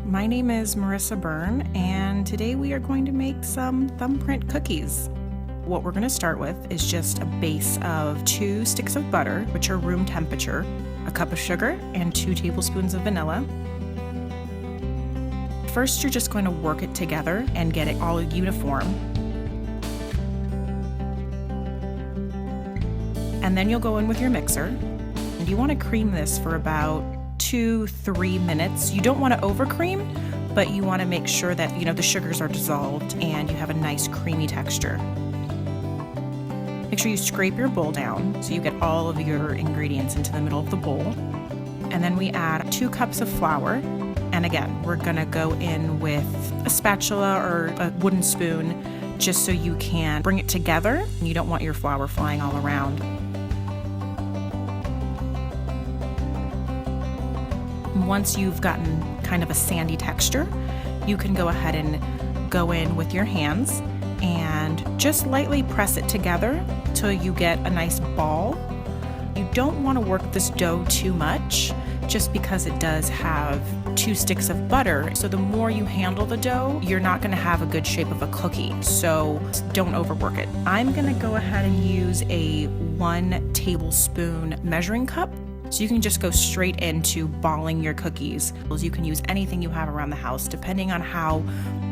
My name is Marissa Byrne, and today we are going to make some thumbprint cookies. What we're going to start with is just a base of 2 sticks of butter, which are room temperature, a cup of sugar, and 2 tablespoons of vanilla. First, you're just going to work it together and get it all uniform. And then you'll go in with your mixer, and you want to cream this for about 2-3 minutes. You don't want to over cream, but you want to make sure that the sugars are dissolved and you have a nice creamy texture. Make sure you scrape your bowl down so you get all of your ingredients into the middle of the bowl. And then we add 2 cups of flour. And again, we're gonna go in with a spatula or a wooden spoon just so you can bring it together and you don't want your flour flying all around. Once you've gotten kind of a sandy texture, you can go ahead and go in with your hands and just lightly press it together till you get a nice ball. You don't want to work this dough too much just because it does have 2 sticks of butter. So the more you handle the dough, you're not going to have a good shape of a cookie. So don't overwork it. I'm going to go ahead and use a 1 tablespoon measuring cup. So you can just go straight into balling your cookies. You can use anything you have around the house, depending on how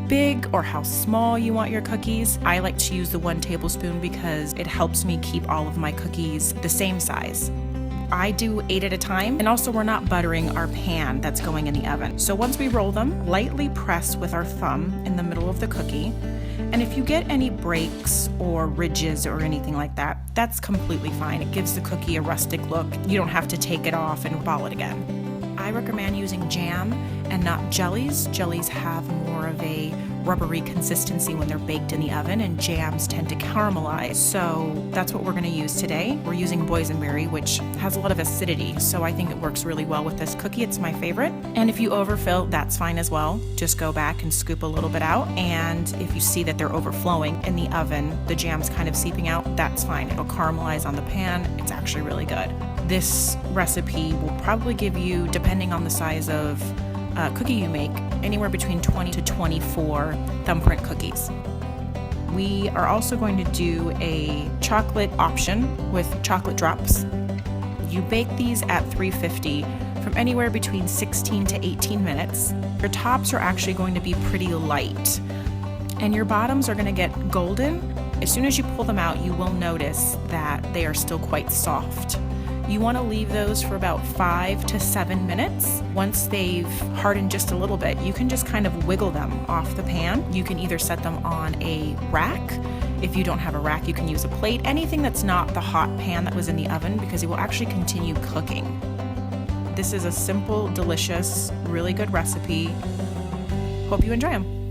big or how small you want your cookies. I like to use the 1 tablespoon because it helps me keep all of my cookies the same size. I do 8 at a time, and also we're not buttering our pan that's going in the oven. So once we roll them, lightly press with our thumb in the middle of the cookie. And if you get any breaks or ridges or anything like that, that's completely fine. It gives the cookie a rustic look. You don't have to take it off and ball it again. I recommend using jam and not jellies. Jellies have more of a rubbery consistency when they're baked in the oven, and jams tend to caramelize. So that's what we're going to use today. We're using Boysenberry, which has a lot of acidity, so I think it works really well with this cookie. It's my favorite. And if you overfill, that's fine as well. Just go back and scoop a little bit out, and if you see that they're overflowing in the oven, the jam's kind of seeping out, that's fine. It'll caramelize on the pan. It's actually really good. This recipe will probably give you, depending on the size of cookie you make, anywhere between 20 to 24 thumbprint cookies. We are also going to do a chocolate option with chocolate drops. You bake these at 350 from anywhere between 16 to 18 minutes. Your tops are actually going to be pretty light, and your bottoms are going to get golden. As soon as you pull them out, you will notice that they are still quite soft. You want to leave those for about 5 to 7 minutes. Once they've hardened just a little bit, you can just kind of wiggle them off the pan. You can either set them on a rack. If you don't have a rack, you can use a plate, anything that's not the hot pan that was in the oven, because it will actually continue cooking. This is a simple, delicious, really good recipe. Hope you enjoy them.